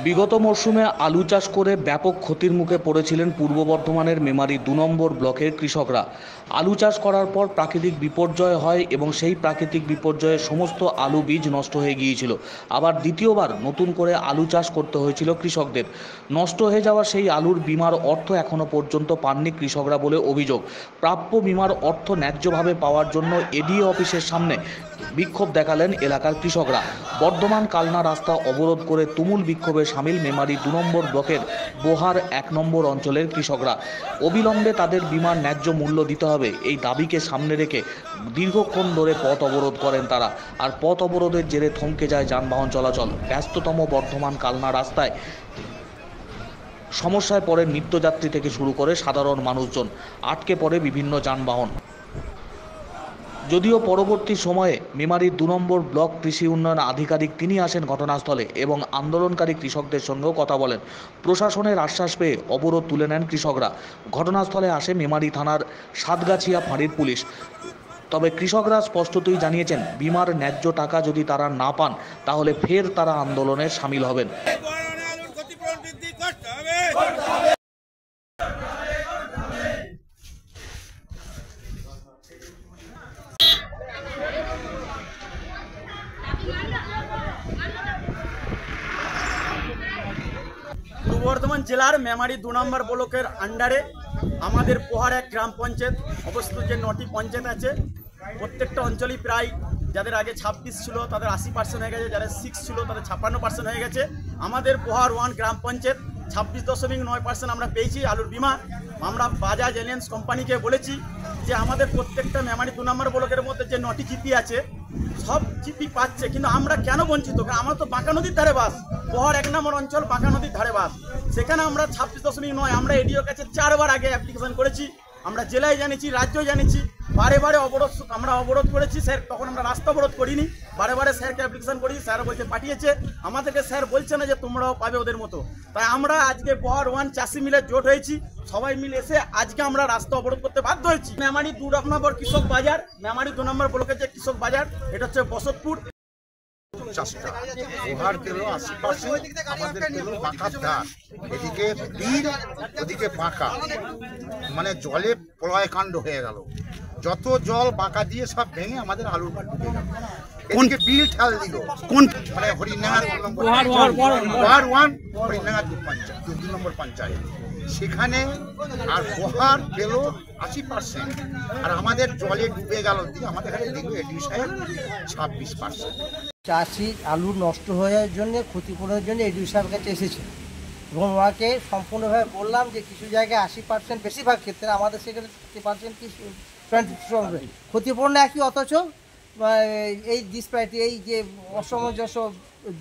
বিগত মরশুমে আলু চাষ করে ব্যাপক ক্ষতির মুখে পড়েছিলেন পূর্ব বর্ধমানের মেমারি ২ নম্বর ব্লকের কৃষকরা। আলু চাষ করার পর প্রাকৃতিক বিপর্যয় হয় এবং সেই প্রাকৃতিক বিপর্যয়ে সমস্ত আলু বীজ নষ্ট হয়ে গিয়েছিল। আবার দ্বিতীয়বার নতুন করে আলু চাষ করতে হয়েছিল কৃষকদের। নষ্ট হয়ে যাওয়া সেই আলুর বিমার অর্থ এখনও পর্যন্ত পাননি কৃষকরা বলে অভিযোগ। প্রাপ্য বিমার অর্থ ন্যায্যভাবে পাওয়ার জন্য এডিএ অফিসের সামনে বিক্ষোভ দেখালেন এলাকার কৃষকরা। বর্ধমান কালনা রাস্তা অবরোধ করে তুমুল বিক্ষোভে সামিল মেমারি ২ নম্বর ব্লকের বোহার ১ নম্বর অঞ্চলের কৃষকরা। অবিলম্বে তাদের বিমার ন্যায্য মূল্য দিতে হবে, এই দাবিকে সামনে রেখে দীর্ঘক্ষণ ধরে পথ অবরোধ করেন তারা। আর পথ অবরোধের জেরে থমকে যায় যানবাহন চলাচল। ব্যস্ততম বর্ধমান কালনা রাস্তায় সমস্যায় পড়ে নিত্যযাত্রী থেকে শুরু করে সাধারণ মানুষজন, আটকে পড়ে বিভিন্ন যানবাহন। যদিও পরবর্তী সময়ে মেমারির ২ নম্বর ব্লক কৃষি উন্নয়ন আধিকারিক তিনি আসেন ঘটনাস্থলে এবং আন্দোলনকারী কৃষকদের সঙ্গেও কথা বলেন। প্রশাসনের আশ্বাস পেয়ে অবরোধ তুলে নেন কৃষকরা। ঘটনাস্থলে আসে মেমারি থানার সাতগাছিয়া ফাঁড়ির পুলিশ। তবে কৃষকরা স্পষ্টতই জানিয়েছেন, বিমার ন্যায্য টাকা যদি তারা না পান তাহলে ফের তারা আন্দোলনে সামিল হবেন। পূর্ব বর্ধমান জেলার মেমারি ২ নম্বর ব্লকের আন্ডারে আমাদের পোহার ১ গ্রাম পঞ্চায়েত অবস্থিত। যে ৯টি পঞ্চায়েত আছে, প্রত্যেকটা অঞ্চলেই প্রায় যাদের আগে ২৬ ছিল তাদের ৮০% হয়ে গেছে, যাদের 6 ছিল তাদের ৫৬% হয়ে গেছে। আমাদের পোহার 1 গ্রাম পঞ্চায়েত ২৬.৯% আমরা পেয়েছি আলুর বিমা। আমরা বাজাজ এলিয়েন্স কোম্পানিকে বলেছি যে আমাদের প্রত্যেকটা মেমারি ২ নম্বর ব্লকের মধ্যে যে ৯টি জিপি আছে সব জিপি পাচ্ছে, কিন্তু আমরা কেন বঞ্চিত? আমরা তো বাঁকা নদীর ধারে বাস, পোহার ১ নম্বর অঞ্চল বাঁকা নদীর ধারে বাস। সেখানে আমরা ২৬.৯ আমরা এডিওর কাছে ৪বার আগে অ্যাপ্লিকেশন করেছি, আমরা জেলায় জানিয়েছি, রাজ্যও জানিয়েছি। বারে আমরা অবরোধ করেছি স্যার, তখন আমরা রাস্তা অবরোধ করিনি, বারে স্যারকে অ্যাপ্লিকেশন করেছি, স্যার বলছে পাঠিয়েছে আমাদেরকে, স্যার বলছে না যে তোমরাও পাবে ওদের মতো। তাই আমরা আজকে পোহার 1 চাষি মিলে জোট হয়েছি, সবাই মিলে এসে আজকে আমরা রাস্তা অবরোধ করতে বাধ্য হয়েছি। মেমারি ২ নম্বর কৃষক বাজার, মেমারি ২ নম্বর ব্লকের যে কৃষক বাজার, এটা হচ্ছে বসতপুর। পোহার পেল ৮০%, আমাদের পেল বাঁকার ধার, এদিকে বিল ওদিকে বাঁকা, মানে জলে প্রলয়কাণ্ড হয়ে গেল। যত জল বাঁকা দিয়ে সব ভেঙে আমাদের আলুর মাঠ ঢুকে গেল। এদিকে বিল ঠাল দিল কোন মানে হরিণাঙ্গা পোহার 1 হরিণাঙ্গা ২ নম্বর পঞ্চায়েত, সেখানে আর পোহার পেল ৮০%, আর আমাদের জলে ডুবে গেল দিয়ে আমাদের এখানে দেখবে এডি সাহেব ২৬%। চাষি আলু নষ্ট হওয়ার জন্য, ক্ষতিপূরণের জন্য এডিও সাহেবের কাছে এসেছে এবং ওনাকে সম্পূর্ণভাবে বললাম যে কিছু জায়গায় 80%, বেশিরভাগ ক্ষেত্রে আমাদের সেখানে 50% কি 20% ক্ষতিপূরণ একই, অথচ এই ডিসপ্যারিটি, এই যে অসামঞ্জস্য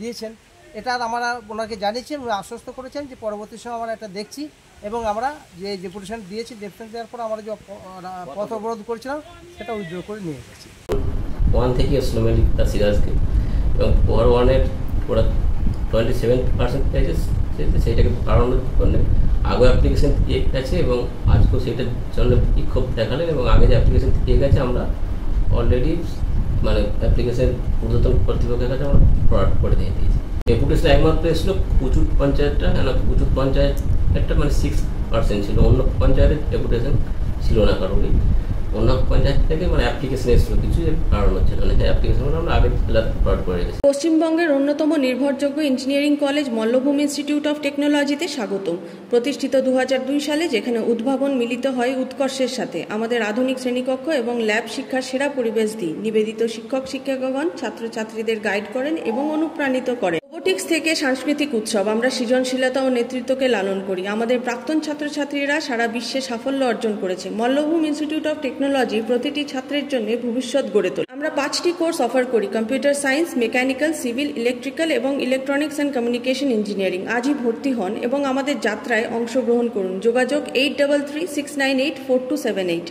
দিয়েছেন, এটা আমরা ওনাকে জানিয়েছেন, উনি আশ্বস্ত করেছেন যে পরবর্তী সময় আমরা এটা দেখছি এবং আমরা যে ডেপুটেশন দিয়েছি, ডেপুটেশন দেওয়ার পর আমরা যে পথ অবরোধ করেছিলাম সেটা উইথড্র করে নিয়ে গেছি। 1 থেকে এসেছিল মেলিতা সিরাজকে, এবং পোহার 1-এর ওরা 27% পেয়েছে, সেইটাকে বাড়ানোর জন্য আগে অ্যাপ্লিকেশন দিয়ে গেছে এবং আজকেও সেইটার জন্য বিক্ষোভ দেখালেন। এবং আগে যে অ্যাপ্লিকেশন দিয়ে গেছে আমরা অলরেডি মানে অ্যাপ্লিকেশন ঊর্ধ্বতন কর্তৃপক্ষের কাছে আমরা প্রোডাক্ট করে দিয়ে দিয়েছি। ডেপুটেশন একমাত্র এসেছিল কুচুট পঞ্চায়েতটা, কুচুট পঞ্চায়েতটা মানে 6% ছিল, অন্য পঞ্চায়েতের ডেপুটেশন ছিল না কারোরই। অন্য পঞ্চায়েত থেকে মানে অ্যাপ্লিকেশন এসেছিল, কিছু কারণ হচ্ছে না, অ্যাপ্লিকেশন আমরা আগে প্রোভাইড করে রেখেছি। পশ্চিমবঙ্গের অন্যতম নির্ভরযোগ্য engineering college Mallabhumi institute of টেকনোলজিতে স্বাগতম। প্রতিষ্ঠিত 2002 সালে, যেখানে উদ্ভাবন মিলিত হয় উৎকর্ষের সাথে। আমাদের আধুনিক শ্রেণীকক্ষ এবং ল্যাব শিক্ষার সেরা পরিবেশ দিই। নিবেদিত শিক্ষক শিক্ষিকাগণ ছাত্রছাত্রীদের গাইড করেন এবং অনুপ্রাণিত করেন। রোবোটিক্স থেকে সাংস্কৃতিক উৎসব, আমরা সৃজনশীলতা ও নেতৃত্বকে লালন করি। আমাদের প্রাক্তন ছাত্রছাত্রীরা সারা বিশ্বে সাফল্য অর্জন করেছে। মল্লভূমি ইনস্টিটিউট অফ টেকনোলজি প্রতিটি ছাত্রের জন্য ভবিষ্যৎ গড়ে তোলে। আমরা 5টি কোর্স অফার করি: computer science, mechanical, civil, electrical এবং ইলেকট্রনিক্স অ্যান্ড কমিউনিকেশন ইঞ্জিনিয়ারিং। আজই ভর্তি হন এবং আমাদের যাত্রায় অংশগ্রহণ করুন। যোগাযোগ 8336984278।